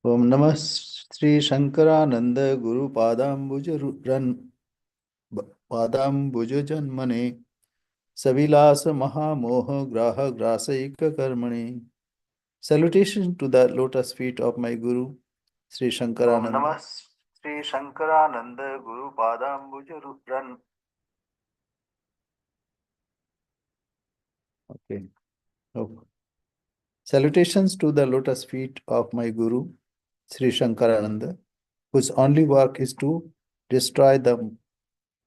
ओम नमः श्री शंकरानंद गुरु पादाम्बुज जन्मने सविलास महामोह ग्राह ग्रासैक कर्मणि. Salutation to the lotus feet of my Guru, Sri Shankarananda. Om Namah Sri Shankarananda Guru Padambuj Ran. Okay. Oh. Salutations to the lotus feet of my Guru, Sri Shankarananda, whose only work is to destroy the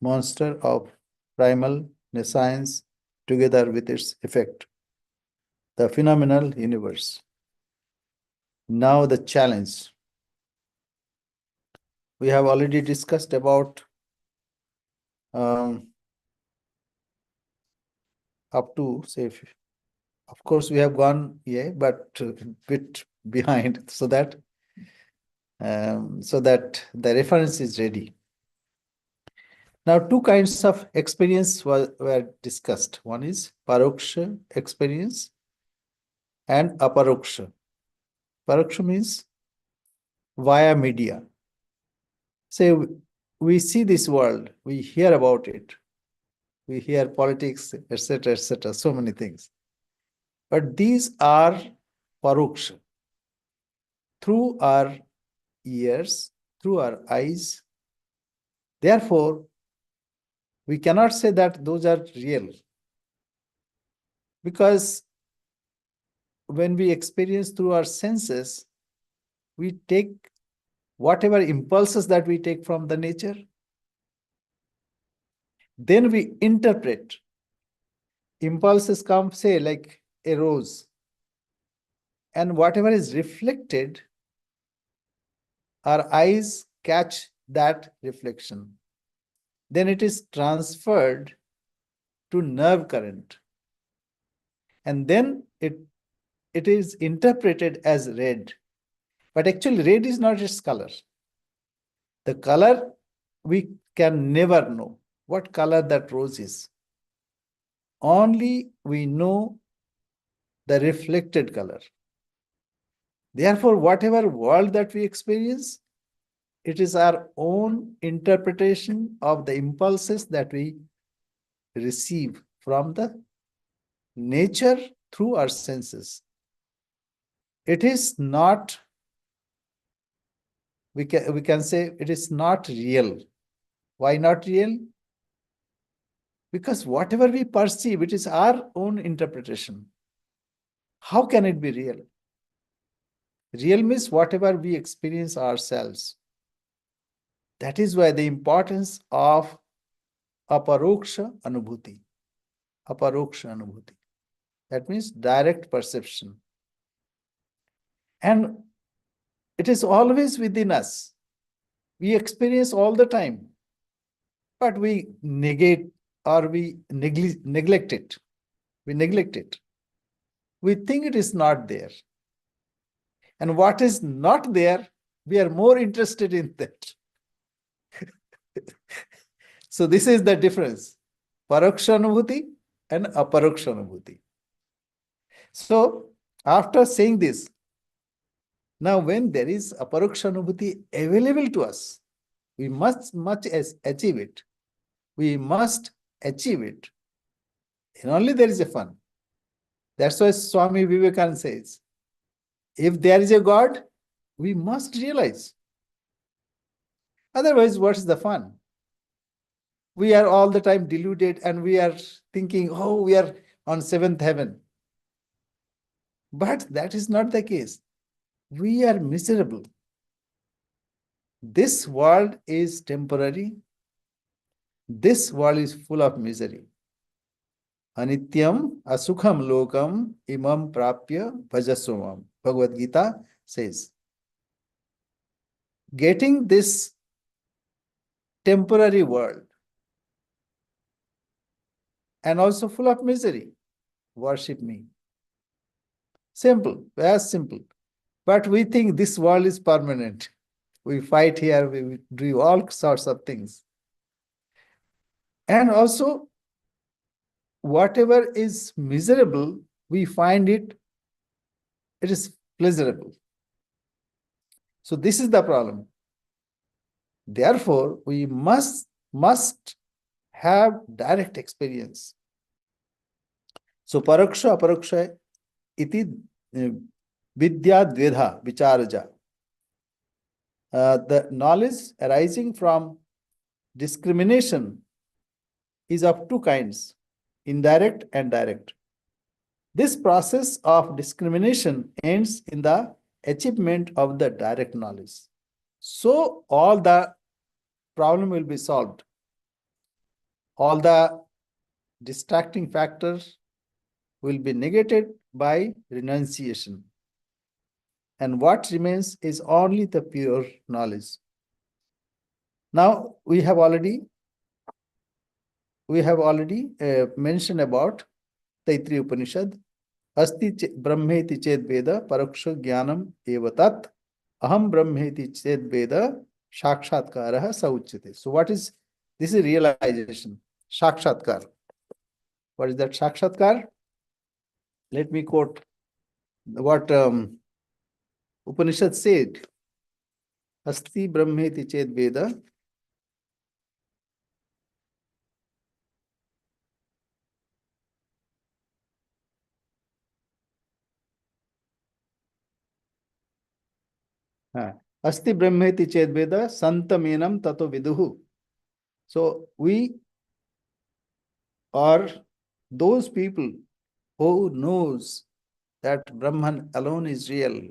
monster of primal nescience together with its effect, the phenomenal universe. Now the challenge. We have already discussed about up to, say, of course we have gone, but a bit behind so that the reference is ready. Now, two kinds of experience were discussed. One is paroksha experience and aparoksha. Paroksha means via media. Say, we see this world, we hear about it, we hear politics, etc., so many things. But these are paroksha. Through our ears, through our eyes. Therefore, we cannot say that those are real. Because when we experience through our senses, we take whatever impulses that we take from the nature, then we interpret. Impulses come, say, like a rose, and whatever is reflected, our eyes catch that reflection. Then it is transferred to nerve current, and then it is interpreted as red. But actually, red is not its color. The color, we can never know what color that rose is. Only we know the reflected color. Therefore, whatever world that we experience, it is our own interpretation of the impulses that we receive from the nature through our senses. It is not, we can say it is not real. Why not real? Because whatever we perceive, it is our own interpretation. How can it be real? Real means whatever we experience ourselves. That is why the importance of aparoksha anubhuti. Aparoksha anubhuti. That means direct perception. And it is always within us. We experience all the time, but we negate or we neglect it. We neglect it. We think it is not there. And what is not there, we are more interested in that. So this is the difference. Paroksha anubhuti and aparoksha anubhuti. So after saying this, now when there is aparoksha anubhuti available to us, we must achieve it. We must achieve it. And only there is a fun. That's why Swami Vivekananda says, if there is a God, we must realize. Otherwise, what is the fun? We are all the time deluded and we are thinking, oh, we are on seventh heaven. But that is not the case. We are miserable. This world is temporary. This world is full of misery. Anityam asukham lokam imam prapya bhajasomam. Bhagavad Gita says, getting this temporary world and also full of misery, worship me. Simple, very simple. But we think this world is permanent. We fight here, we do all sorts of things. And also, whatever is miserable, we find it is pleasurable. So this is the problem. Therefore, we must have direct experience. So paraksha aparaksha iti vidya dvedha vicharja. The knowledge arising from discrimination is of two kinds, indirect and direct. This process of discrimination ends in the achievement of the direct knowledge. So all the problem will be solved. All the distracting factors will be negated by renunciation. And what remains is only the pure knowledge. Now we have already mentioned about Taittiriya Upanishad. Asti brahmeti ched veda paraksha jnanam evatat aham brahmeti ched veda sakshatkara sauchyate. So what is this? Is realization, sakshatkar. What is that sakshatkar? Let me quote what Upanishad said. Asti brahmeti ched veda Asti brahmeti ched veda santamenam tato viduhu. So we are those people who knows that Brahman alone is real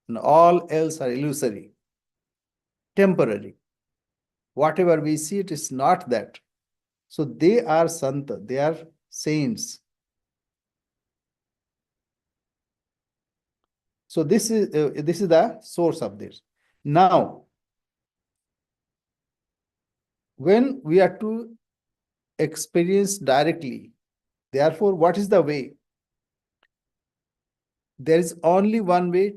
and all else are illusory, temporary. Whatever we see, it is not that. So they are Santa, they are saints. So this is the source of this. Now, when we are to experience directly, therefore, what is the way? There is only one way,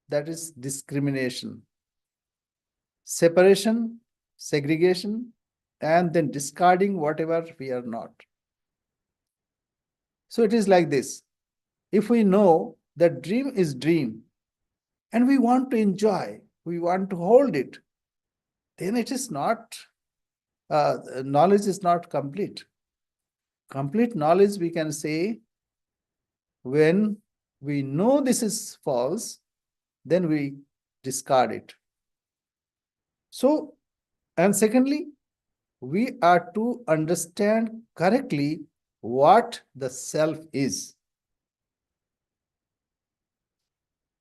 that is discrimination, separation, segregation, and then discarding whatever we are not. So it is like this. If we know that dream is dream and we want to enjoy, we want to hold it, then it is not, knowledge is not complete. Complete knowledge, we can say, when we know this is false, then we discard it. So, and secondly, we are to understand correctly what the self is.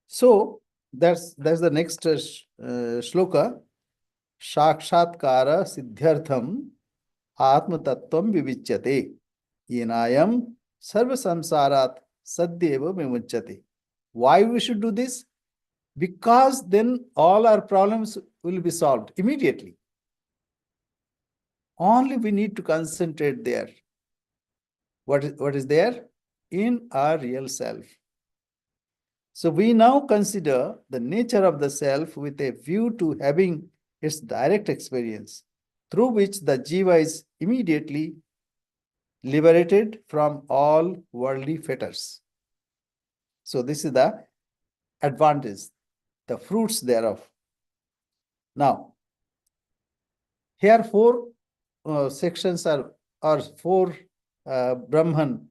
So that's the next shloka. Sakshatkara siddhyartham atma tattvam vivichyate yenayam sarva samsarat sadyeva vimuchyate. Why we should do this? Because then all our problems will be solved immediately. Only we need to concentrate there. What is there? In our real self. So we now consider the nature of the self with a view to having its direct experience, through which the jiva is immediately liberated from all worldly fetters. So this is the advantage, the fruits thereof. Now, here four sections are, or four Brahman.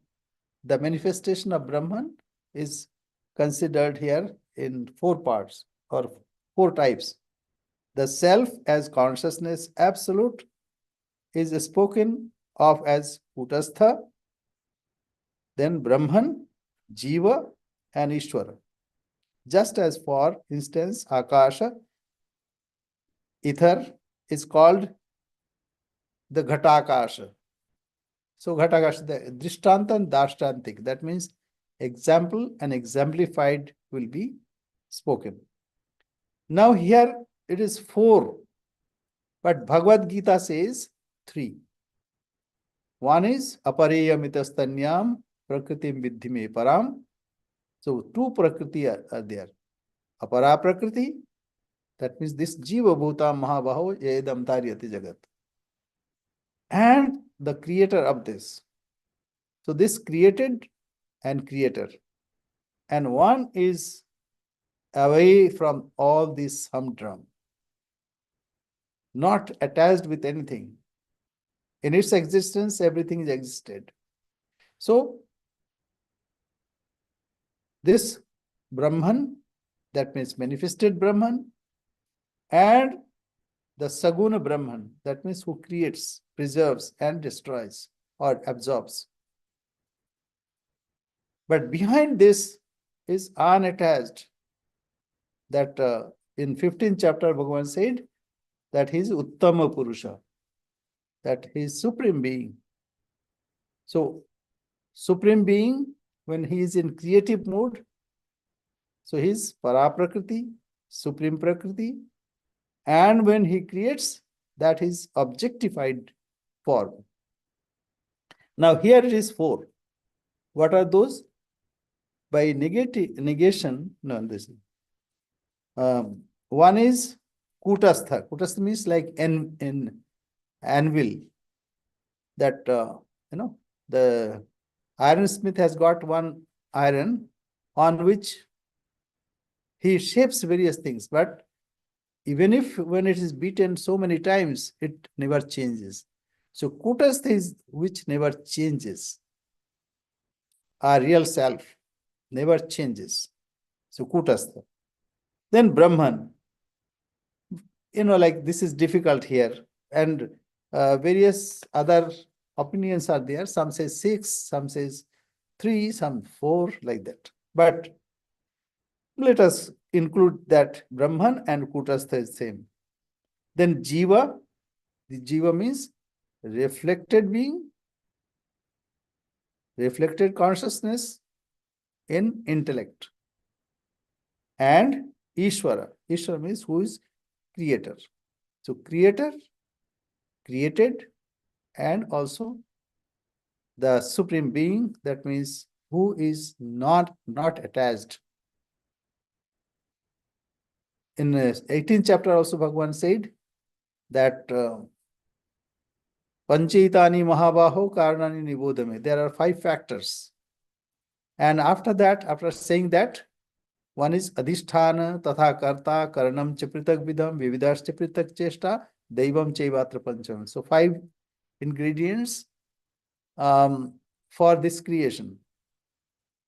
The manifestation of Brahman is considered here in four parts or four types. The self as consciousness absolute is spoken of as Kutastha, then Brahman, Jiva, and Ishvara. Just as, for instance, Akasha, ether, is called the Ghatakasha. So Ghatakasha, the Drishtanta and Dashtantik, that means example and exemplified will be spoken. Now here it is four, but Bhagavad Gita says three. One is apareyamitasthanyam prakritim vidhi me param. So two prakriti are there. Apara prakriti, that means this jiva bhuta mahabaho yedam taryati jagat. And the creator of this. So this created and creator. And one is away from all this humdrum, not attached with anything. In its existence, everything is existed. So this Brahman, that means manifested Brahman, and the Saguna Brahman, that means who creates, preserves, and destroys or absorbs. But behind this is unattached. That in 15th chapter, Bhagavan said that he is Uttama Purusha, that he is Supreme Being. So, Supreme Being, when he is in creative mode, so he is Paraprakriti, Supreme Prakriti, and when he creates, that is objectified form. Now, here it is four. What are those? By negation, no, this. One is Kutastha. Kutastha means like in anvil. That, the ironsmith has got one iron on which he shapes various things, but even if when it is beaten so many times, it never changes. So Kutastha is which never changes. Our real self never changes. So Kutastha. Then Brahman. Like this is difficult here. And various other opinions are there. Some say 6, some says 3, some 4, like that. But let us include that Brahman and Kutastha is same. Then Jiva. The Jiva means reflected being, reflected consciousness in intellect. And Ishvara. Ishvara means who is creator. So creator, created, and also the Supreme Being, that means who is not attached. In 18th chapter also Bhagavan said that Panchaitani Mahabaho Karanani Nibodhame. There are 5 factors. And after that, after saying that, one is Adhisthana, Tatha Karta, Karanam Chapritak Vidham, Vividash Chapritak Cheshta, Daivam Chaivatra Pancham. So 5 ingredients for this creation.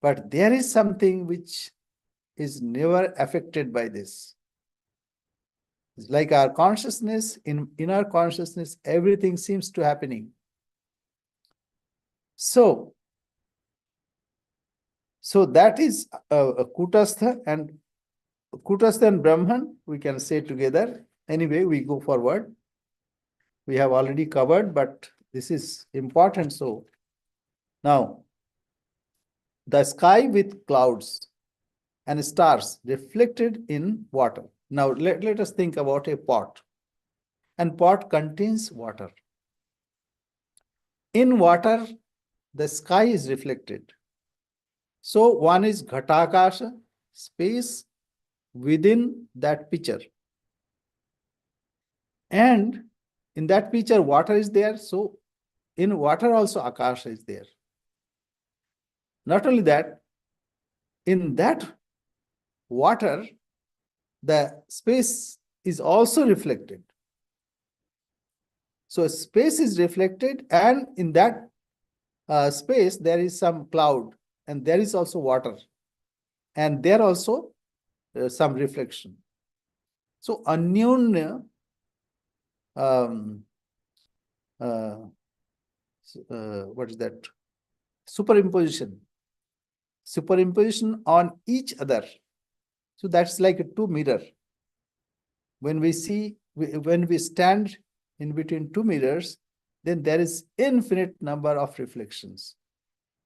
But there is something which is never affected by this. It's like our consciousness, in our consciousness, everything seems to happening. So that is Kutastha and Brahman, we can say together. Anyway, we go forward. We have already covered, but this is important. So now, the sky with clouds and stars reflected in water. Now, let us think about a pot. And pot contains water. In water, the sky is reflected. So one is Ghatakasha, space within that pitcher. And in that pitcher, water is there. So in water also Akasha is there. Not only that, in that water, the space is also reflected. So space is reflected, and in that space, there is some cloud, and there is also water. And there also some reflection. So Anyonya, what is that? Superimposition on each other. So that's like a 2 mirror. When we stand in between 2 mirrors, then there is infinite number of reflections.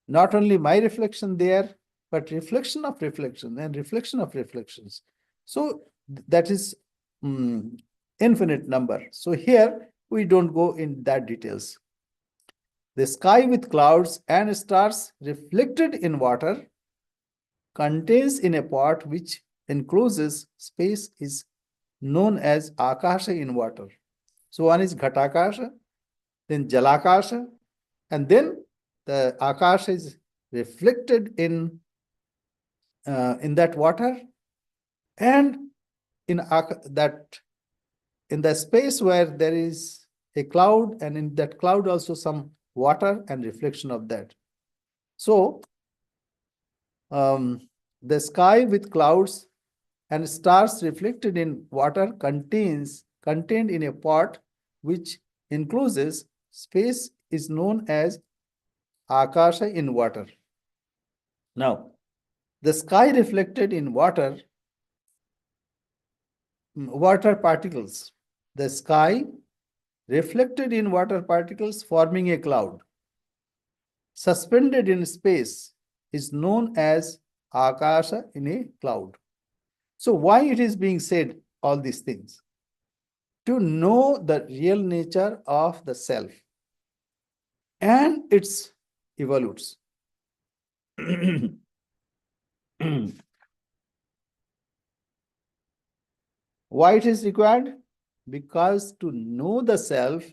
Not only my reflection there, but reflection of reflection and reflection of reflections. So that is infinite number. So here we don't go in that details. The sky with clouds and stars reflected in water contains in a pot which encloses space is known as Akasha in water. So one is Ghatakasha, then Jalakasha, and then the Akash is reflected in that water, and that in the space where there is a cloud, and in that cloud also some water and reflection of that. So the sky with clouds and stars reflected in water contained in a pot which encloses space is known as akasha in water. Now, the sky reflected in water particles. The sky reflected in water particles forming a cloud suspended in space is known as akasha in a cloud. So why it is being said all these things? To know the real nature of the self and its evolutes. Why it is required? Because to know the self,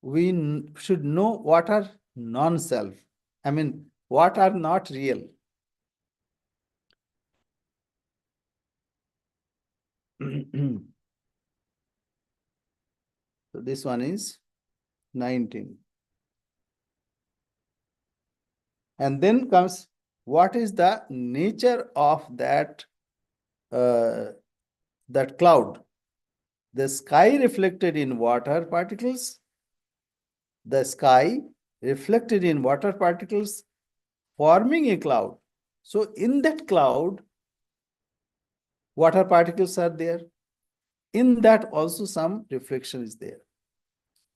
we should know what are non-self. I mean, what are not real. So this one is 19. And then comes, what is the nature of that cloud? The sky reflected in water particles. The sky reflected in water particles forming a cloud. So in that cloud, water particles are there. In that also some reflection is there.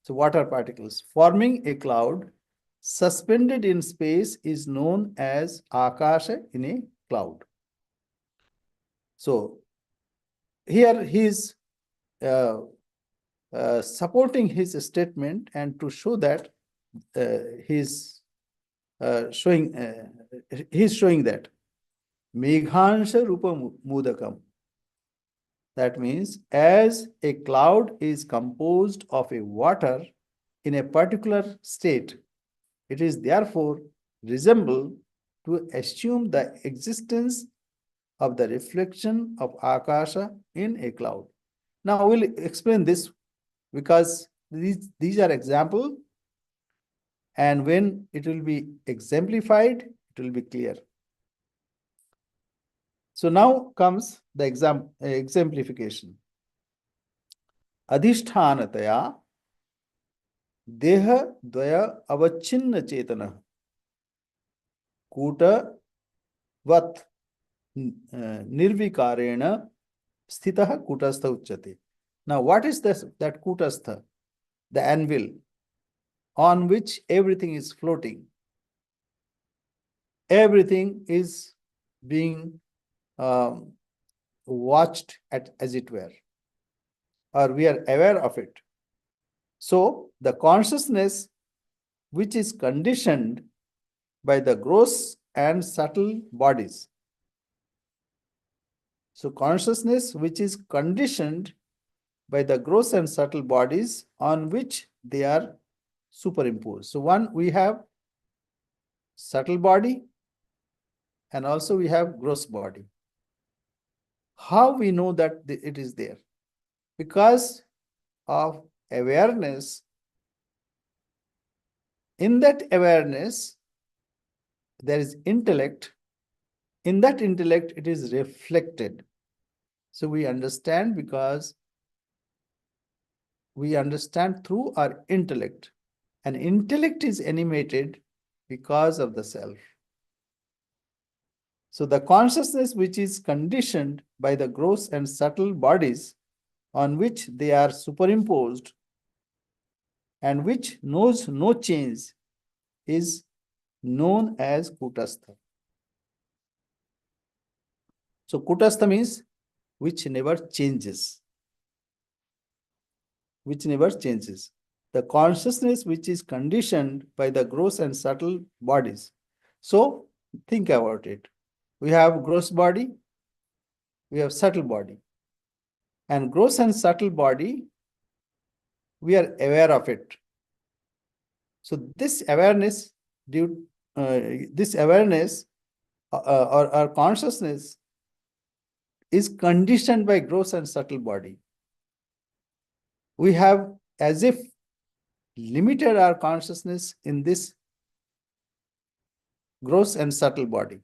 So water particles forming a cloud suspended in space is known as akasha in a cloud. So here he is supporting his statement, and to show that he's showing that meghansha rupa mudakam. That means as a cloud is composed of a water in a particular state, it is therefore reasonable to assume the existence of the reflection of akasha in a cloud. Now we'll explain this, because these are example, and when it will be exemplified, it will be clear. So now comes the exemplification. Adhishthanataya deha dvaya avachinna chetana kuta vat nirvikarena sthitah kutastha uchyate. Now what is this, that kutastha? The anvil on which everything is floating. Everything is being watched as it were, or we are aware of it. So the consciousness which is conditioned by the gross and subtle bodies. So consciousness which is conditioned by the gross and subtle bodies on which they are superimposed. So one, we have subtle body, and also we have gross body. How we know that it is there? Because of awareness. In that awareness, there is intellect. In that intellect, it is reflected. So we understand because we understand through our intellect. And intellect is animated because of the self. So the consciousness which is conditioned by the gross and subtle bodies on which they are superimposed and which knows no change is known as kutastha. So kutastha means which never changes. Which never changes. The consciousness which is conditioned by the gross and subtle bodies. So think about it. We have gross body, we have subtle body. And gross and subtle body, we are aware of it. So this awareness this awareness or consciousness is conditioned by gross and subtle body. We have as if limited our consciousness in this gross and subtle body.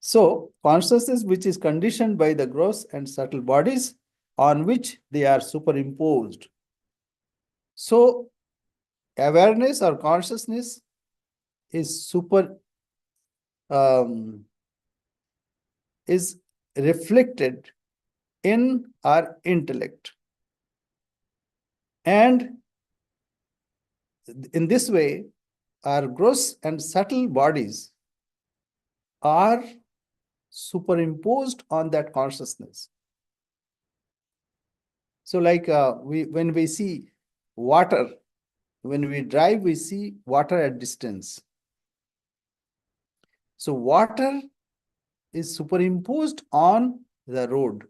So, consciousness which is conditioned by the gross and subtle bodies on which they are superimposed. So, awareness or consciousness is is reflected in our intellect. And in this way, our gross and subtle bodies are superimposed on that consciousness. So like when we see water, when we drive, we see water at distance. So water is superimposed on the road.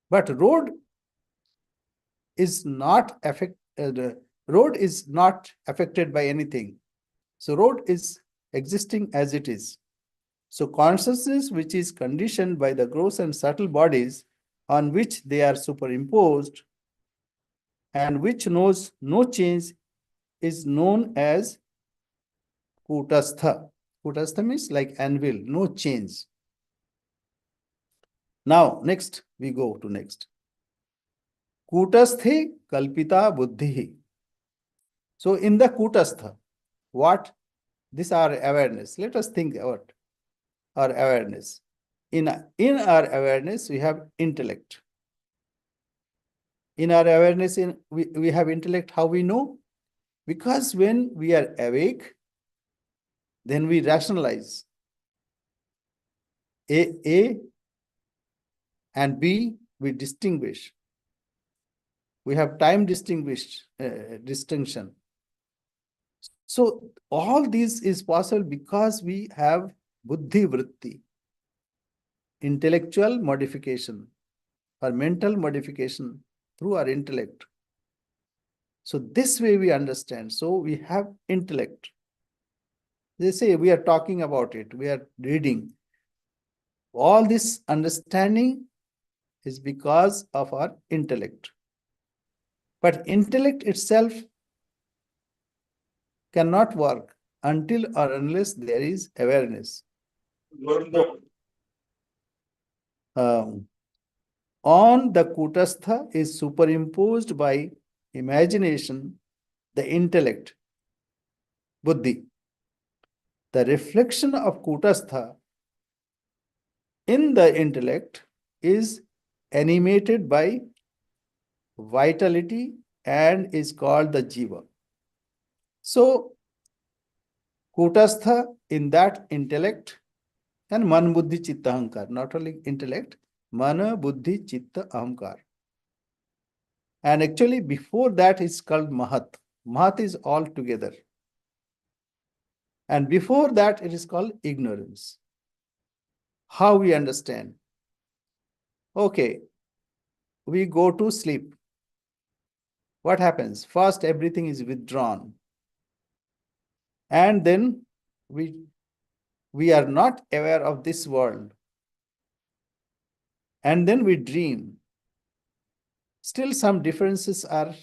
But road is not affected by anything. So road is existing as it is. So consciousness, which is conditioned by the gross and subtle bodies on which they are superimposed and which knows no change, is known as kutastha. Kutastha means like anvil, no change. Now, next, we go to next. Kutasthe kalpita buddhi. So in the kutastha, what? This our awareness. Let us think about our awareness. In our awareness, we have intellect. In our awareness, we have intellect. How we know? Because when we are awake, then we rationalize. A and B, we distinguish. We have time distinction. So all this is possible because we have buddhi vritti, intellectual modification or mental modification through our intellect. So this way we understand. So we have intellect. They say we are talking about it, we are reading. All this understanding is because of our intellect. But intellect itself cannot work until or unless there is awareness. On the kutastha is superimposed by imagination, the intellect, buddhi. The reflection of kutastha in the intellect is animated by vitality and is called the jiva. So, kutastha in that intellect and man buddhi chitta ahankar, not only intellect, mana buddhi chitta ahankar. And actually before that is called mahat. Mahat is all together. And before that it is called ignorance. How we understand? Okay, we go to sleep. What happens? First everything is withdrawn. And then we are not aware of this world. And then we dream. Still some differences are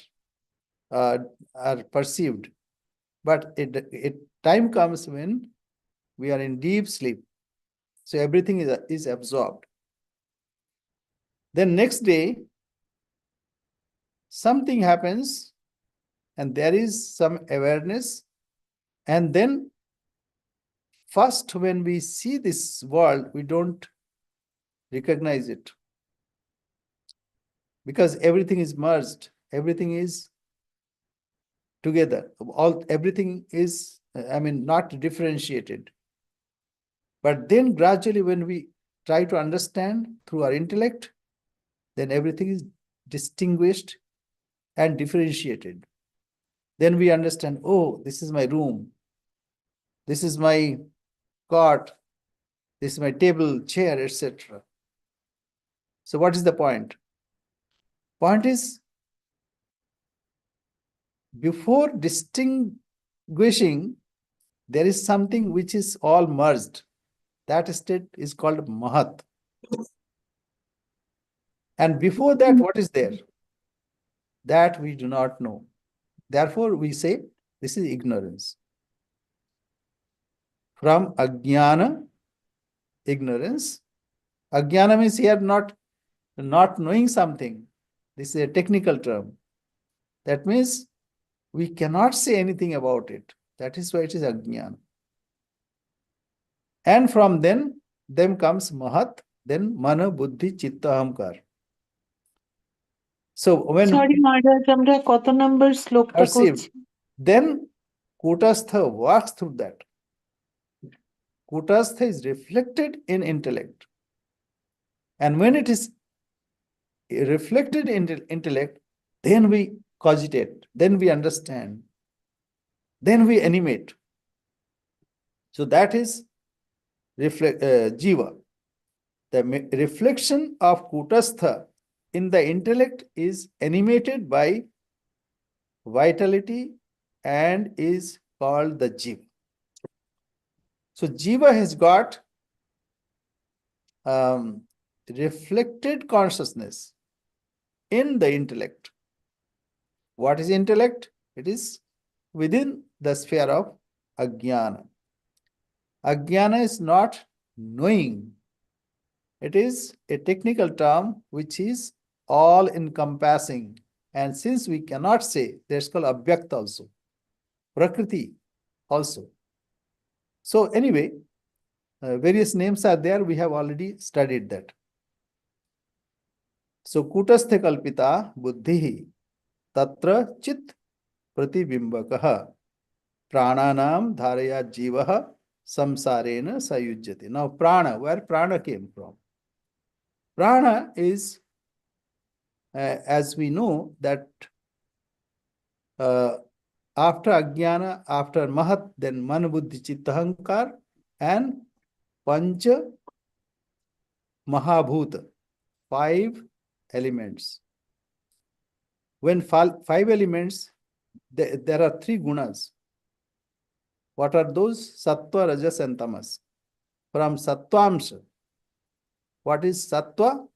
perceived. But time comes when we are in deep sleep. So everything is absorbed. Then next day, something happens and there is some awareness. And then first when we see this world, we don't recognize it. Because everything is merged. Everything is together. Everything is, not differentiated. But then gradually when we try to understand through our intellect, then everything is distinguished and differentiated. Then we understand, oh, this is my room. This is my cot. This is my table, chair, etc. So what is the point? Point is, before distinguishing, there is something which is all merged. That state is called Mahat. And before that, what is there? That we do not know. Therefore, we say this is ignorance. From Ajnana, ignorance. Ajnana means here not knowing something. This is a technical term. That means we cannot say anything about it. That is why it is Ajnana. And from then comes Mahat, then Mana, Buddhi, Chitta, Ahamkar. So when Sorry, Maharaj, আমরা কত নম্বর শ্লোকটা perceived, করছি? then Kutastha walks through that. Kutastha is reflected in intellect. And when it is reflected in intellect, then we cogitate, then we understand, then we animate. So that is Jiva. The reflection of Kutastha in the intellect is animated by vitality and is called the Jiva. So Jiva has got reflected consciousness in the intellect. What is intellect? It is within the sphere of Ajnana. Ajnana is not knowing. It is a technical term which is all encompassing. And since we cannot say, that's called Abhyakt also, Prakriti also. So anyway, various names are there. We have already studied that. So Kutastha Kalpita Buddhi Tatra Chit Pratibimbakaha Prananam Dharaya Jivaha Samsarena Sayujyate. Now prana, where prana came from? Prana is, as we know, that after Ajnana, after Mahat, then Man, Buddhi, Chitta, Ahankar, and Pancha Mahabhuta, 5 elements. When 5 elements, there are 3 gunas. What are those? Sattva, Rajas, and Tamas. From Sattvamsha, what is Sattva?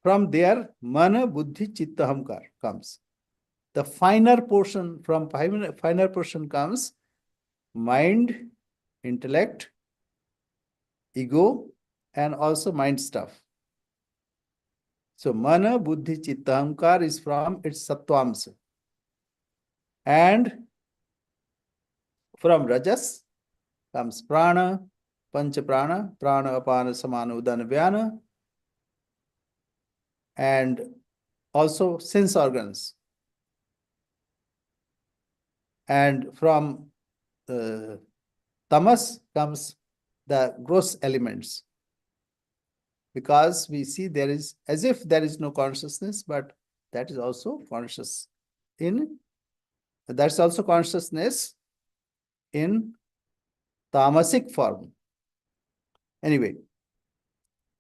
From there, Mana, Buddhi, Chitta, Ahankar comes. The finer portion, from finer portion comes mind, intellect, ego, and also mind stuff. So Mana, Buddhi, Chitta, Ahankar is from its Sattvamsa. And from Rajas comes Prana, Pancha Prana, Prana, Apana, Samana, Udana, Vyana, and also sense organs. And from Tamas comes the gross elements. Because we see there is, as if there is no consciousness, but that is also conscious that's also consciousness in tamasic form. Anyway,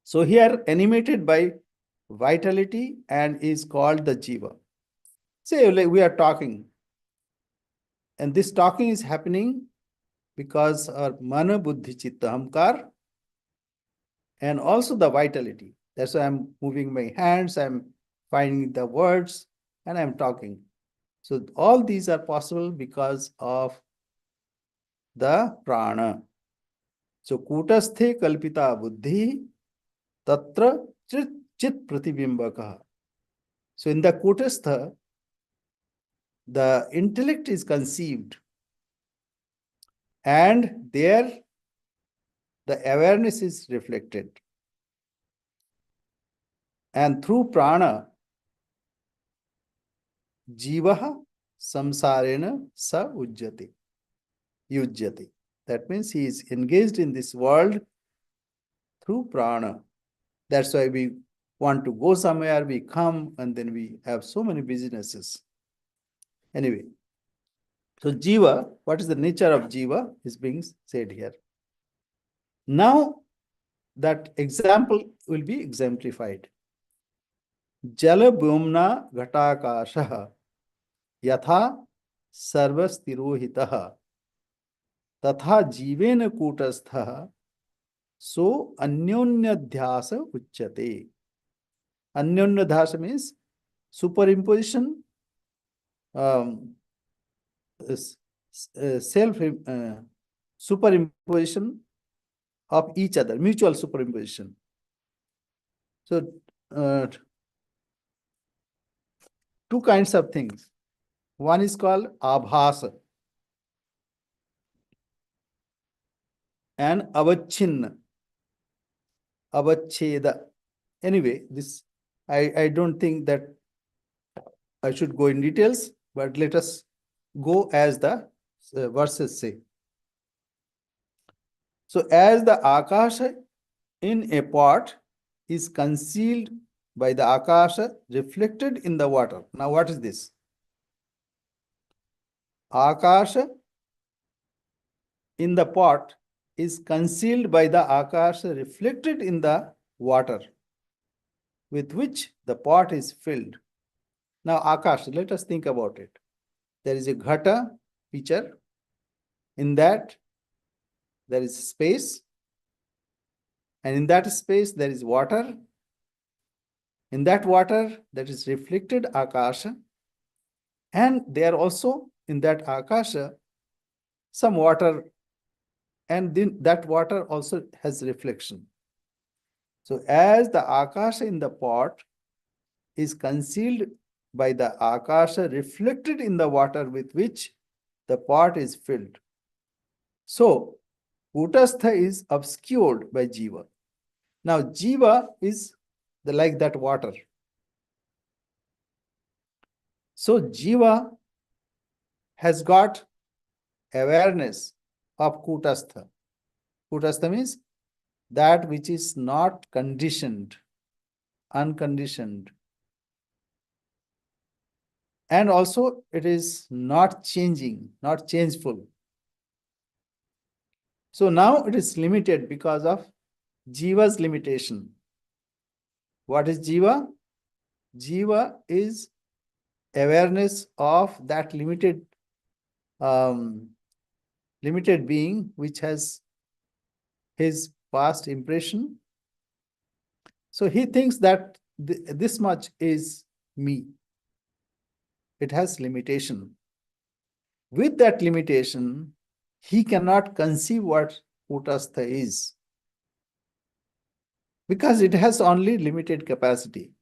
so here animated by vitality and is called the Jiva. Say like we are talking, and this talking is happening because our Mana, Buddhi, Chitta, Ahankar, and also the vitality. That's why I'm moving my hands, I'm finding the words, and I'm talking. So all these are possible because of the prana. So Kutasthe Kalpita Buddhi Tatra Chit Pratibimbakaha. So in the Kutastha, the intellect is conceived, and there the awareness is reflected. And through prana, Jivaha Samsarena Sa Ujjati. Yujjati. That means he is engaged in this world through prana. That's why we want to go somewhere, we come, and then we have so many businesses. Anyway, so Jiva, what is the nature of Jiva is being said here. Now, that example will be exemplified. Jala Bhumna Ghatakashaha यथा सर्वस्तिरोहितः तथा जीवेन कूटस्थः सो अन्योन्यध्यास उच्यते. Anyonyadhasa means superimposition, um, self superimposition of each other, mutual superimposition. So, two kinds of things. One is called abhasa and avachinna, avacheda. Anyway, this I don't think that I should go in details, but let us go as the verses say. So, as the akasha in a pot is concealed by the akasha reflected in the water. Now, what is this? Akasha in the pot is concealed by the akasha reflected in the water with which the pot is filled. Now, akasha, let us think about it. There is a ghata pitcher. In that, there is space. And in that space, there is water. In that water, that is reflected akasha. And there also in that akasha, some water, and then that water also has reflection. So as the akasha in the pot is concealed by the akasha reflected in the water with which the pot is filled, so kutastha is obscured by jiva. Now jiva is like that water. So jiva has got awareness of kutastha. Kutastha means that which is not conditioned, unconditioned. And also it is not changing, not changeful. So now it is limited because of jiva's limitation. What is jiva? Jiva is awareness of that limited being which has his past impression. So he thinks that this much is me. It has limitation. With that limitation, he cannot conceive what kutastha is, because it has only limited capacity.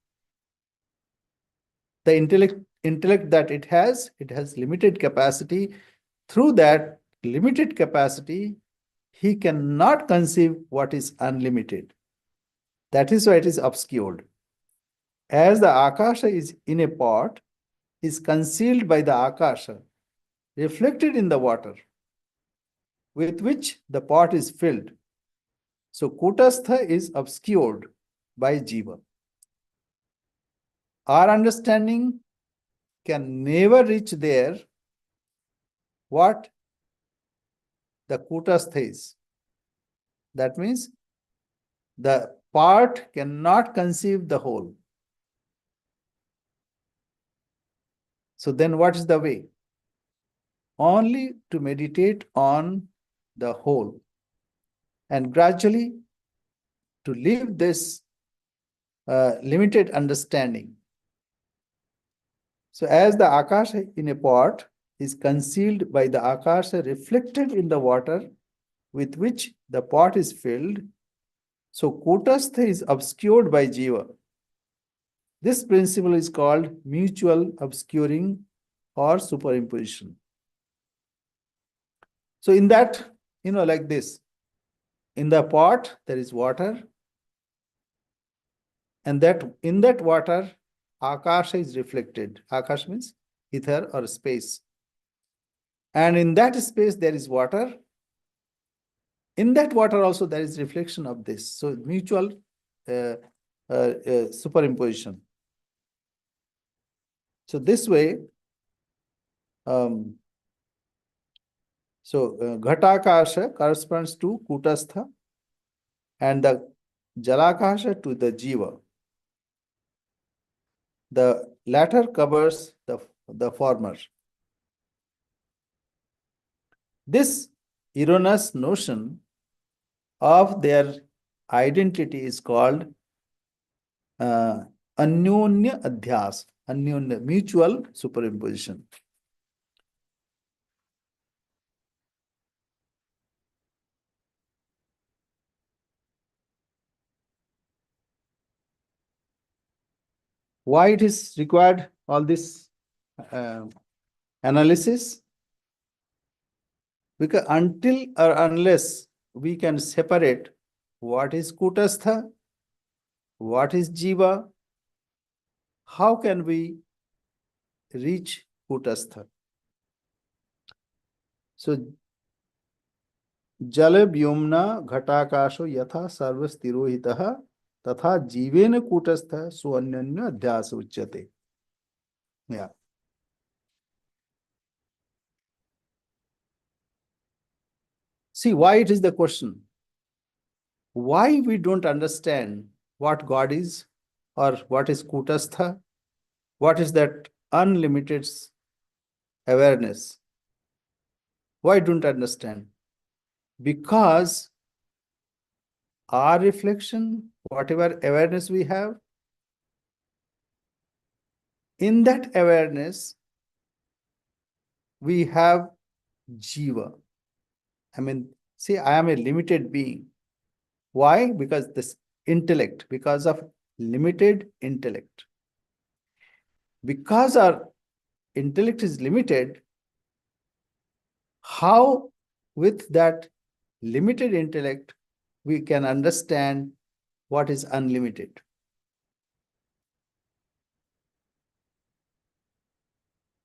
The intellect that it has limited capacity. Through that limited capacity, he cannot conceive what is unlimited. That is why it is obscured. As the akasha is in a pot, is concealed by the akasha, reflected in the water, with which the pot is filled. So kutastha is obscured by jiva. Our understanding can never reach there what the kutastha is. That means the part cannot conceive the whole. So then what is the way? Only to meditate on the whole and gradually to leave this limited understanding. So as the akasha in a pot is concealed by the akasha reflected in the water with which the pot is filled, so kutastha is obscured by jiva. This principle is called mutual obscuring or superimposition. So in that, like this, in the pot there is water, and that in that water akasha is reflected. Akasha means ether or space. And in that space there is water. In that water also there is reflection of this. So mutual superimposition. So this way, Ghatakasha corresponds to Kutastha and the Jalakasha to the Jiva. The latter covers the the former. This erroneous notion of their identity is called anyonya adhyas, anyonya, mutual superimposition. Why it is required all this analysis? Because until or unless we can separate what is kutastha, what is jiva, how can we reach kutastha? So जल व्योमना घटाकाशो यथा सर्वस्थिरोहितः तथा जीवेन कूटस्थः स्वन्यन्य अध्यास उच्यते. Yeah. See why it is the question. Why we don't understand what God is or what is kutastha, what is that unlimited awareness. Why don't understand? Because our reflection, whatever awareness we have, in that awareness, we have jiva. I mean, see, I am a limited being. Why? Because this intellect, because of limited intellect. Because our intellect is limited, how with that limited intellect we can understand what is unlimited?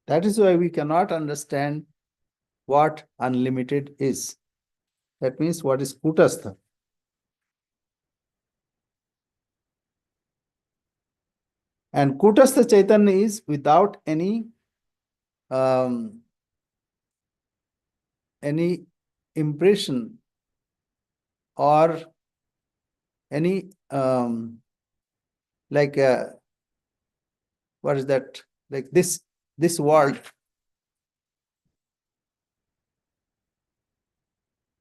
That is why we cannot understand what unlimited is. That means what is kutastha. And kutastha chaitanya is without any impression or any like what is that, like this world.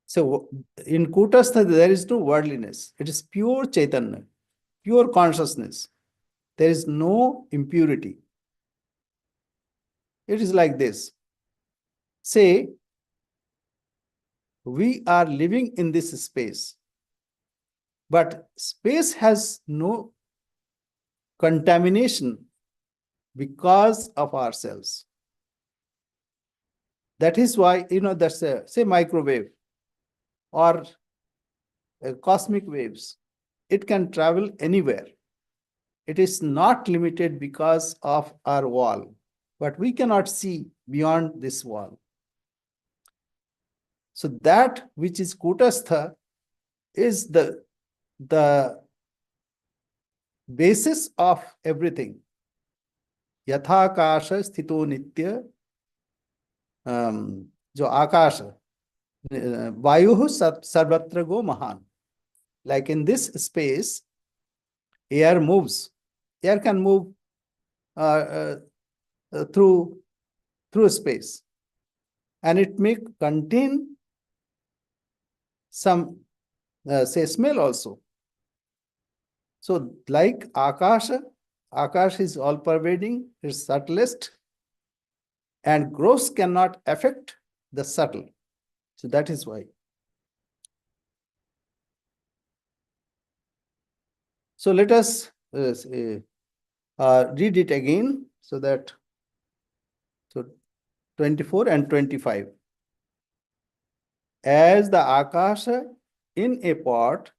So in kutastha there is no worldliness. It is pure chaitanya, pure consciousness. There is no impurity. It is like this. Say we are living in this space, but space has no contamination because of ourselves. That is why, that's say microwave or cosmic waves. It can travel anywhere. It is not limited because of our wall, but we cannot see beyond this wall. So that which is kutastha is the basis of everything. Yathakasha sthito nitya, jo akasha, vayuh sarvatra go mahan. Like in this space, air moves. Air can move through space, and it may contain some say smell also. So like akasha is all pervading, it's subtlest, and gross cannot affect the subtle. So that is why. So let us read it again, so that 24 and 25. As the akasha in a pot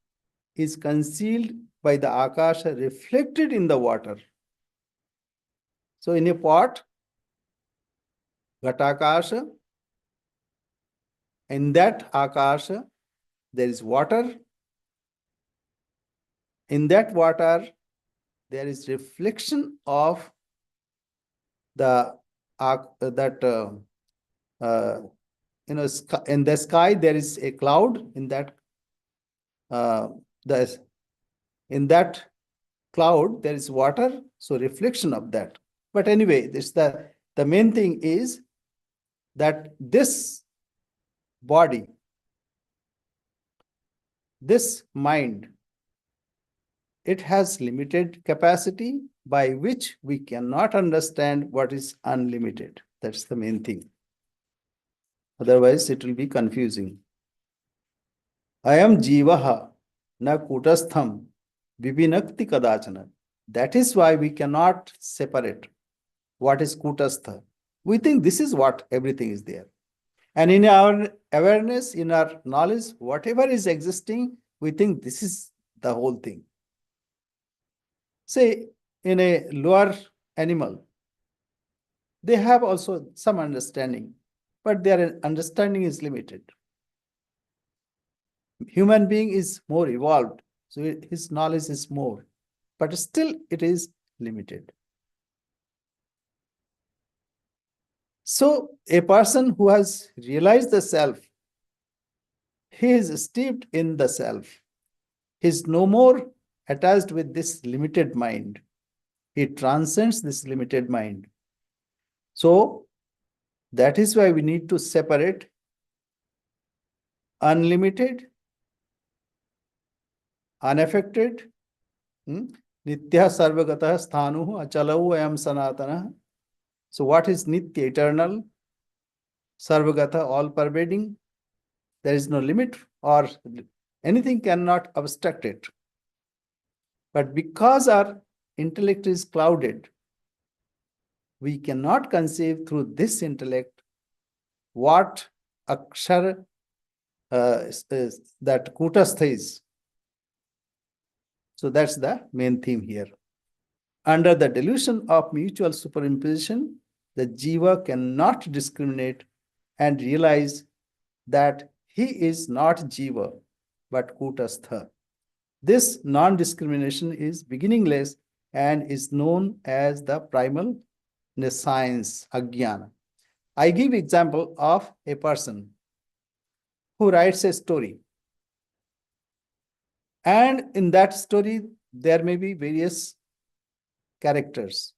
is concealed by the akasha reflected in the water. So in a pot, ghatakasha, in that akasha, there is water. In that water, there is reflection of the in the sky there is a cloud. In that in that cloud there is water, so reflection of that. But anyway, this The main thing is that this body, this mind, it has limited capacity by which we cannot understand what is unlimited. That's the main thing. Otherwise, it will be confusing. I am jivaha na kutastham vibhinakti kadachana. That is why we cannot separate what is kutastha. We think this is what everything is there. And in our awareness, in our knowledge, whatever is existing, we think this is the whole thing. Say, in a lower animal, they have also some understanding, but their understanding is limited. Human being is more evolved, so his knowledge is more, but still it is limited. So a person who has realized the self, he is steeped in the self. He is no more attached with this limited mind. He transcends this limited mind. So that is why we need to separate unlimited, unaffected, nitya sarvagata sthanu achalau ayam sanatana. So what is nitya? Eternal, sarvagata, all pervading. There is no limit, or anything cannot obstruct it. But because our intellect is clouded, we cannot conceive through this intellect what akshar that kutastha is. So that's the main theme here. Under the delusion of mutual superimposition, the jiva cannot discriminate and realize that he is not jiva, but kutastha. This non-discrimination is beginningless and is known as the primal nescience, ajnana. I give example of a person who writes a story. And in that story, there may be various characters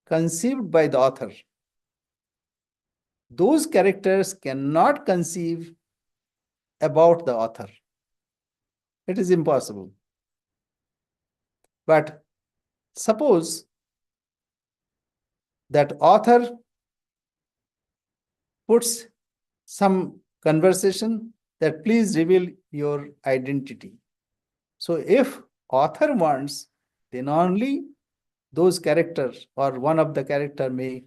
conceived by the author. Those characters cannot conceive about the author. It is impossible. But suppose that author puts some conversation that please reveal your identity. So if author wants, then only those characters or one of the character may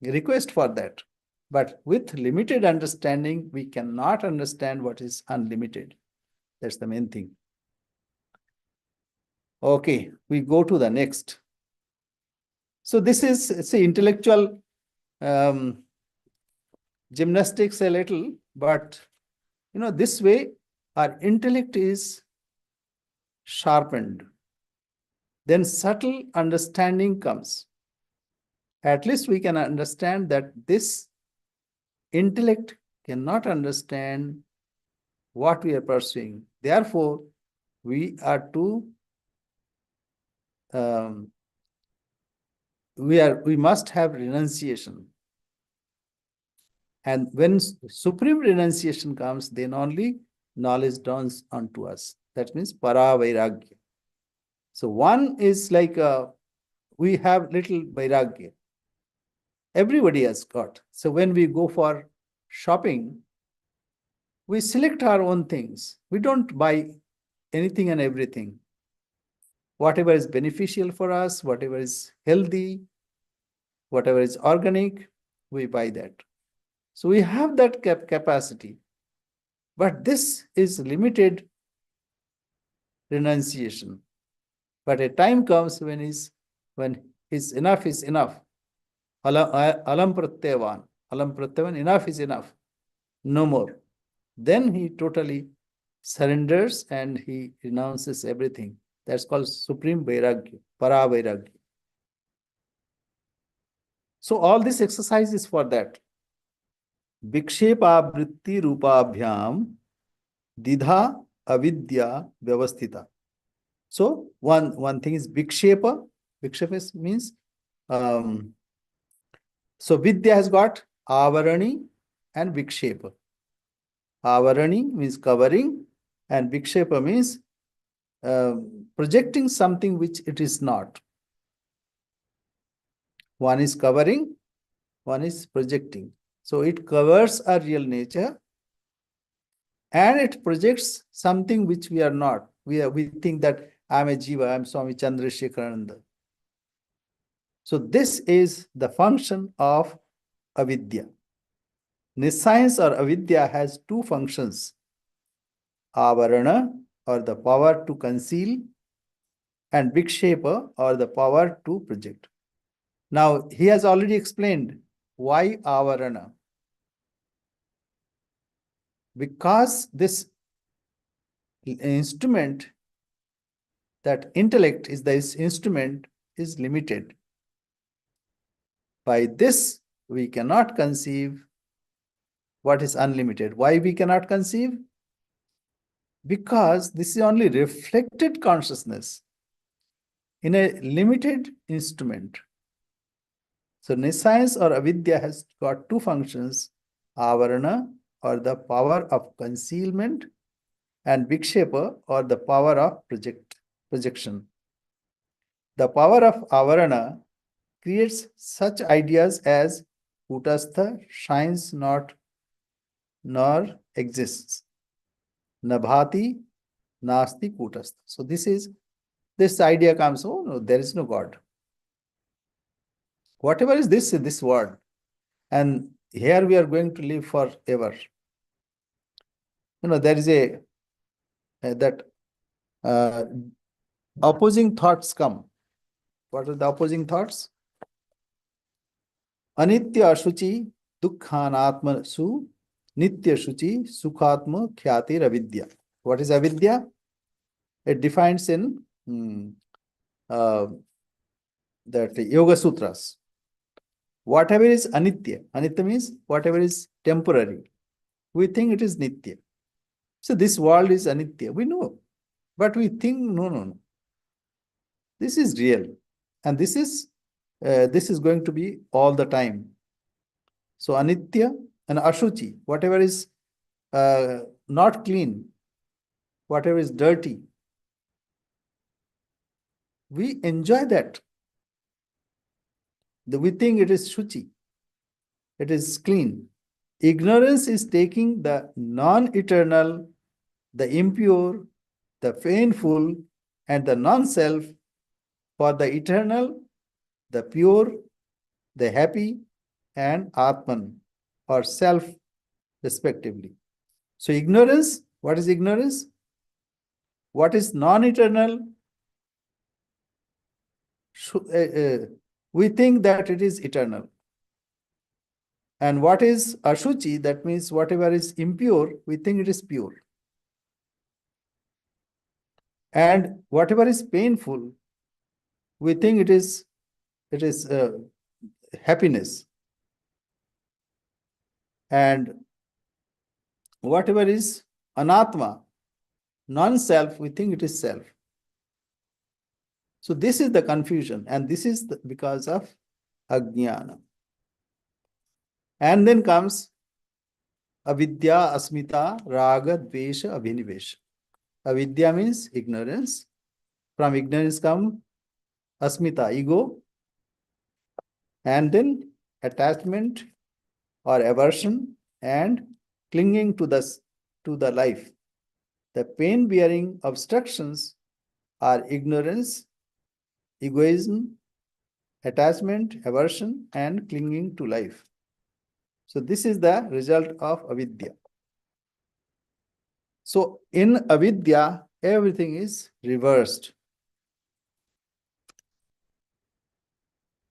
request for that. But with limited understanding, we cannot understand what is unlimited. That's the main thing. Okay, we go to the next. So this is, say, intellectual gymnastics a little, but this way our intellect is sharpened. Then subtle understanding comes. At least we can understand that this intellect cannot understand what we are pursuing. Therefore, we are to we must have renunciation. And when supreme renunciation comes, then only knowledge dawns onto us. That means para vairagya. So one is like we have little vairagya. Everybody has got. So when we go for shopping, we select our own things. We don't buy anything and everything. Whatever is beneficial for us, whatever is healthy, whatever is organic, we buy that. So we have that capacity. But this is limited renunciation. But a time comes when his enough is enough. Alam pratyavan. Alam pratyavan, enough is enough. No more. Then he totally surrenders and he renounces everything. That's called supreme vairagya, para vairagya. So all this exercise is for that. Vikshepa vritti rupabhyam didha avidya vyavasthita. So one thing is vikshepa. Vikshepa means So Vidya has got Avarani and Vikshepa. Avarani means covering, and Vikshepa means projecting something which it is not. One is covering, one is projecting. So it covers our real nature and it projects something which we are not. We think that I am a Jiva, I am Swami Chandrasekharananda. So this is the function of avidya. Nescience or avidya has two functions: avarana, or the power to conceal, and vikshepa, or the power to project. Now, he has already explained why avarana. Because this instrument, that intellect is this instrument, is limited. By this, we cannot conceive what is unlimited. Why we cannot conceive? Because this is only reflected consciousness in a limited instrument. So nescience or avidya has got two functions: avarana, or the power of concealment, and vikshepa, or the power of projection. The power of avarana creates such ideas as kutastha, shines not nor exists, nabhati, nasti kutastha. So this idea comes, oh no, there is no God. Whatever is this world, and here we are going to live forever. There is that opposing thoughts come. What are the opposing thoughts? Anitya ashuchi dukkhanatma su nitya shuchi sukhatma khyati avidya. What is avidya? It defines in that Yoga Sutras. Whatever is anitya, anitya means whatever is temporary, we think it is nitya. So this world is anitya, we know, but we think no. This is real, and this is going to be all the time. So anitya and ashuchi, whatever is not clean, whatever is dirty, we enjoy that. We think it is shuchi, it is clean. Ignorance is taking the non-eternal, the impure, the painful, and the non-self for the eternal, the pure, the happy, and Atman, or self, respectively. So ignorance, what is ignorance? What is non-eternal? We think that it is eternal. And what is ashuchi? That means whatever is impure, we think it is pure. And whatever is painful, we think it is happiness. And whatever is anatma, non-self, we think it is self. So this is the confusion, and this is because of ajnana. And then comes avidya, asmita, raga, dvesha, abhinivesha. Avidya means ignorance. From ignorance comes asmita, ego, and then attachment or aversion and clinging to the life. The pain-bearing obstructions are ignorance, egoism, attachment, aversion, and clinging to life. So this is the result of avidya. So in avidya, everything is reversed.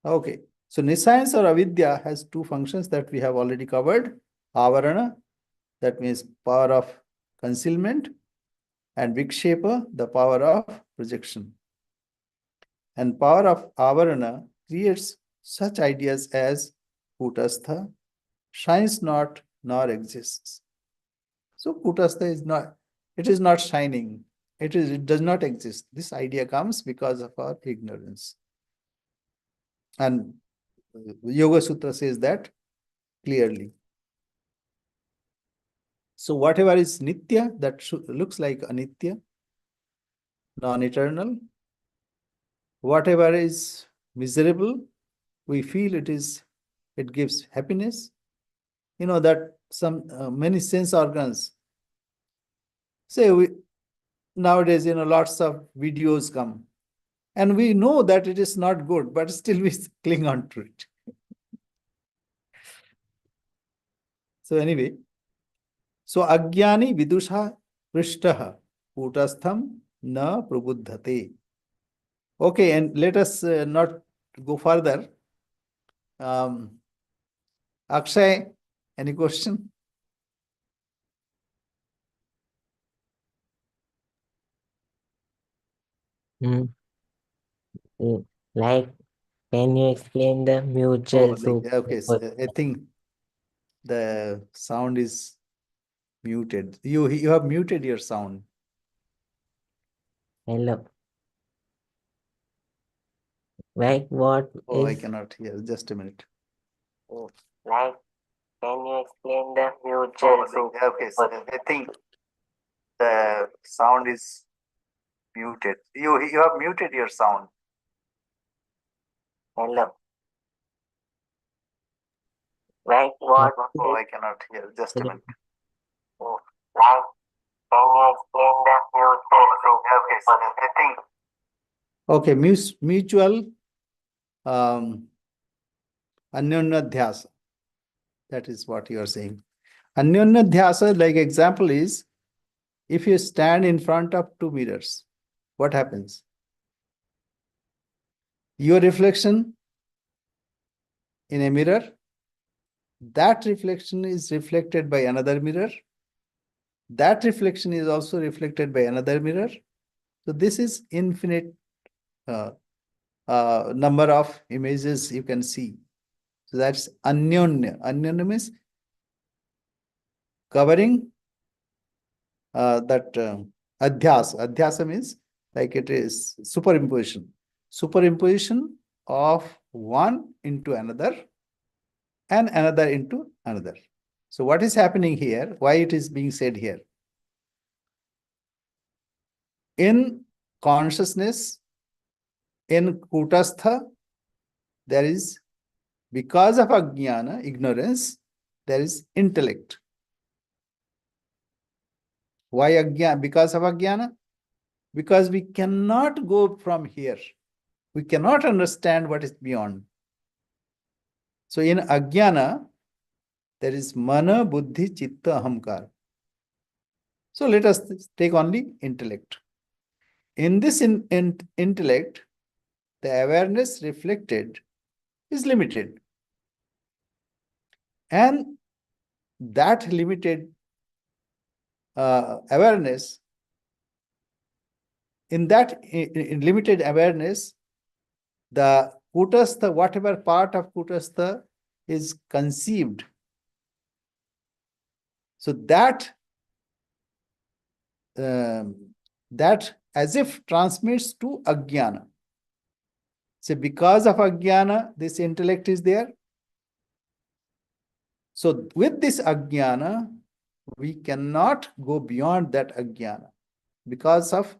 Okay. So nescience or avidya has two functions that we have already covered. Avarana, that means power of concealment, and vikshepa, the power of projection. And power of avarana creates such ideas as kutastha, shines not nor exists. So kutastha is not, it is not shining, it does not exist. This idea comes because of our ignorance. And Yoga Sutra says that clearly. So whatever is nitya, that looks like anitya, non-eternal. Whatever is miserable, we feel it gives happiness. You know that some many sense organs. Say we nowadays, lots of videos come, and we know that it is not good, but still we cling on to it. So anyway, so agyani vidusha prishtaha kutastham na prabuddhate. Okay, and let us not go further. Akshay, any question? Hmm. Like, can you explain the mutual Okay, so super? I think the sound is muted. You have muted your sound. Hello. Like, what Oh, I is cannot hear. Just a minute. like? Can you explain the mutual super? Okay, so I think the sound is muted. You have muted your sound. Hello. Like, what Oh, is I cannot hear. Just a minute. like? Can you explain the mutual super? Okay, so I think. Okay, mutual anyonyadhyasa. That is what you are saying. Anyonyadhyasa, like example is, if you stand in front of two mirrors, what happens? Your reflection in a mirror, that reflection is reflected by another mirror. That reflection is also reflected by another mirror. So this is infinite number of images you can see. So that's anyonya. Anyonya means covering that adhyasa. Adhyasa means like it is superimposition. Superimposition of one into another and another into another. So what is happening here? Why it is being said here? In consciousness, in kutastha, there is, because of ajnana, ignorance, there is intellect. Why ajnana? Because of ajnana? Because we cannot go from here. We cannot understand what is beyond. So in ajnana, there is mana, buddhi, chitta, ahamkar. So let us take only intellect. In this intellect, the awareness reflected is limited. And that limited awareness, in that limited awareness, the kutastha, whatever part of kutastha is conceived, so that that as if transmits to ajnana. So because of ajnana, this intellect is there. So with this ajnana, we cannot go beyond that ajnana because of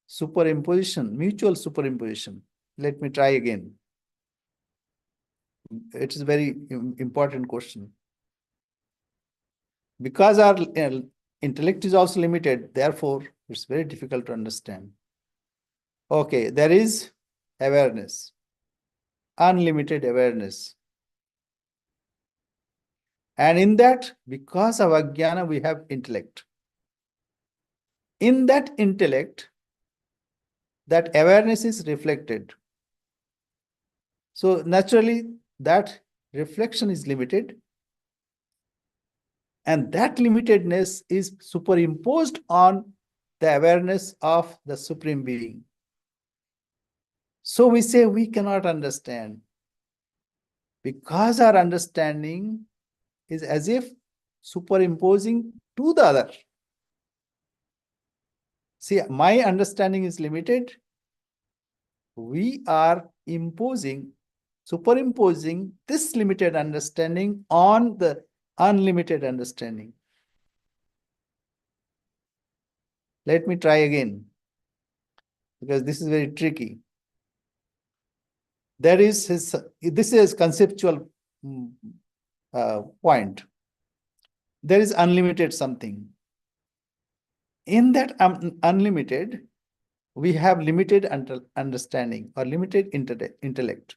superimposition, mutual superimposition. Let me try again. It is a very important question. Because our intellect is also limited, therefore, it's very difficult to understand. Okay, there is awareness, unlimited awareness. And in that, because of ajnana, we have intellect. In that intellect, that awareness is reflected. So naturally, that reflection is limited. And that limitedness is superimposed on the awareness of the Supreme Being. So we say we cannot understand because our understanding is as if superimposing to the other. See, my understanding is limited. We are imposing superimposing this limited understanding on the unlimited understanding. Let me try again, because this is very tricky. There is this is conceptual point. There is unlimited something. In that unlimited, we have limited understanding or limited intellect.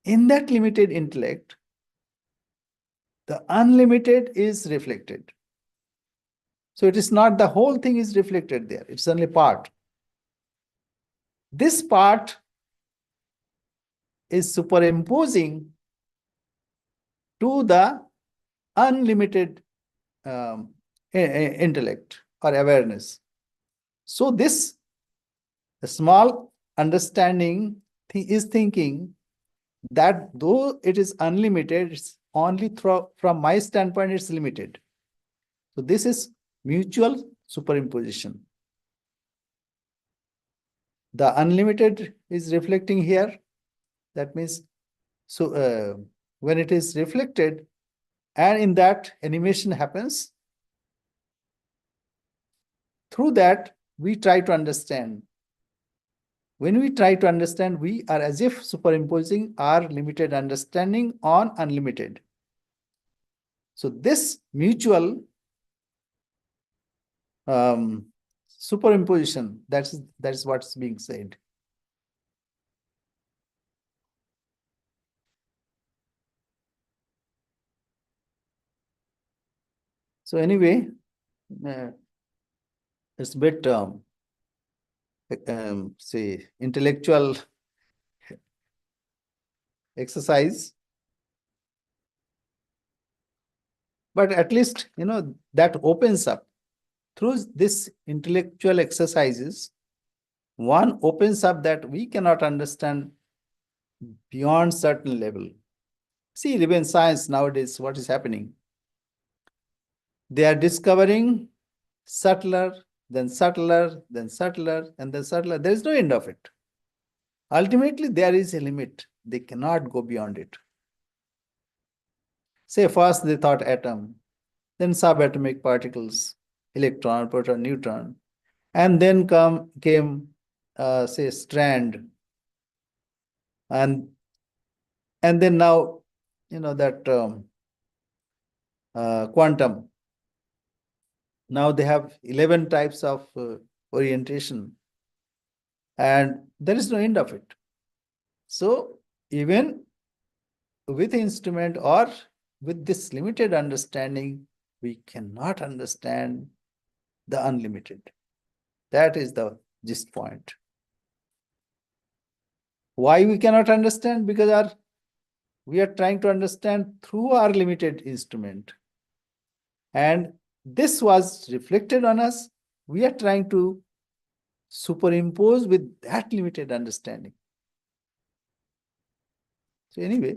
In that limited intellect, the unlimited is reflected. So it is not the whole thing is reflected there. It's only part. This part is superimposing to the unlimited intellect or awareness. So this small understanding is thinking that though it is unlimited, it's only from my standpoint, it's limited. So this is mutual superimposition. The unlimited is reflecting here. That means, so when it is reflected, and in that animation happens, through that we try to understand. When we try to understand, we are as if superimposing our limited understanding on unlimited. So this mutual superimposition, that is what's being said. So anyway, it's a bit say intellectual exercise, but at least that opens up through this intellectual exercises. One opens up that we cannot understand beyond certain level. See, even science nowadays, what is happening? They are discovering subtler, then subtler, then subtler, and then subtler. There is no end of it. Ultimately, there is a limit. They cannot go beyond it. Say first they thought atom, then subatomic particles, electron, proton, neutron, and then came say strand, and then now that quantum. Now they have 11 types of orientation, and there is no end of it. So even with instrument or with this limited understanding, we cannot understand the unlimited. That is the gist point. Why we cannot understand? Because we are trying to understand through our limited instrument. And this was reflected on us. We are trying to superimpose with that limited understanding. So anyway,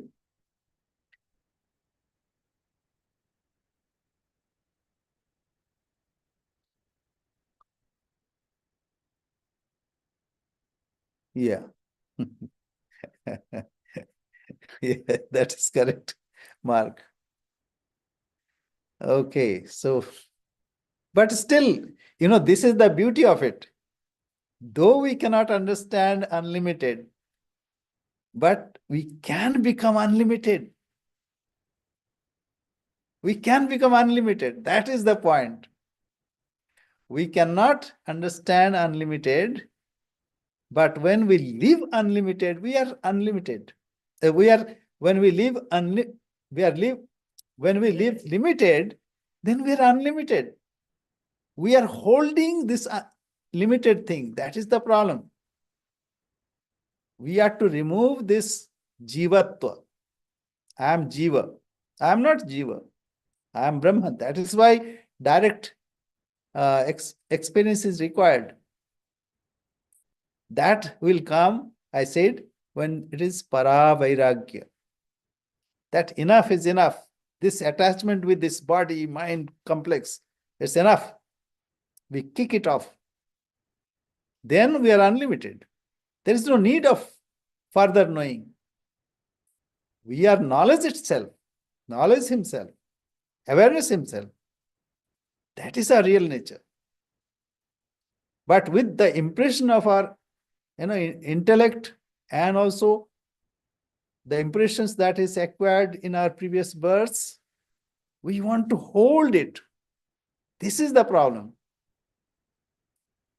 yeah. Yeah, that is correct, Mark. Okay, so, but still, this is the beauty of it. Though we cannot understand unlimited, but we can become unlimited. We can become unlimited. That is the point. We cannot understand unlimited, but when we live unlimited, we are unlimited. When we live limited, then we are unlimited. We are holding this limited thing. That is the problem. We have to remove this jivatva. I am jiva. I am not jiva. I am Brahman. That is why direct experience is required. That will come, I said, when it is para vairagya. That enough is enough. This attachment with this body, mind complex, it's enough. We kick it off. Then we are unlimited. There is no need of further knowing. We are knowledge itself, knowledge himself, awareness himself. That is our real nature. But with the impression of our intellect, and also the impressions that is acquired in our previous births, we want to hold it. This is the problem.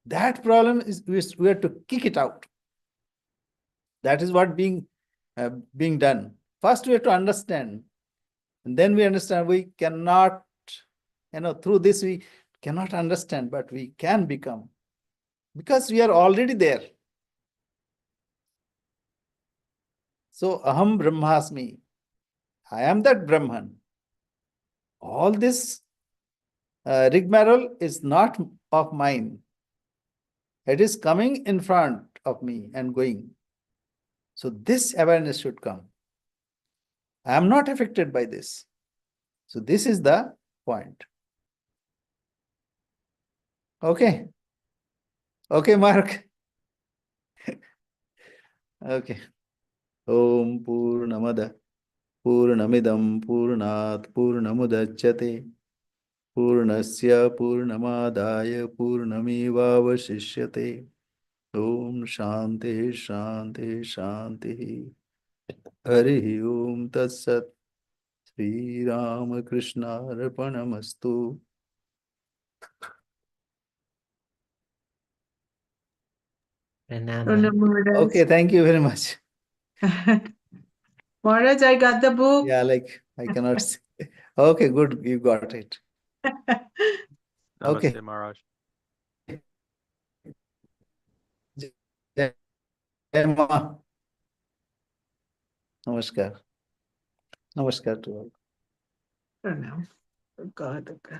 That problem is we have to kick it out. That is what being done. First we have to understand, and then we understand we cannot, through this we cannot understand, but we can become, because we are already there. So aham brahmasmi, I am that Brahman. All this rigmarole is not of mine. It is coming in front of me and going. So this awareness should come. I am not affected by this. So this is the point. Okay. Okay, Mark. Okay. Om Purnamada Purnamidam Purnat Purnamudachyate Purnasya Purnamadaya Purnamevavashishyate. Om Shanti Shanti Shanti. Hari Om Tat Sat. Sri Ram Krishna Arpanamastu. Pranam, Maharaj. Okay, thank you very much. Maharaj, I got the book. Yeah, like I cannot say. Okay, good, you got it. Okay. Namaste, Maharaj. Jai Ma. Namaskar. Namaskar to all. Pranam. God, okay.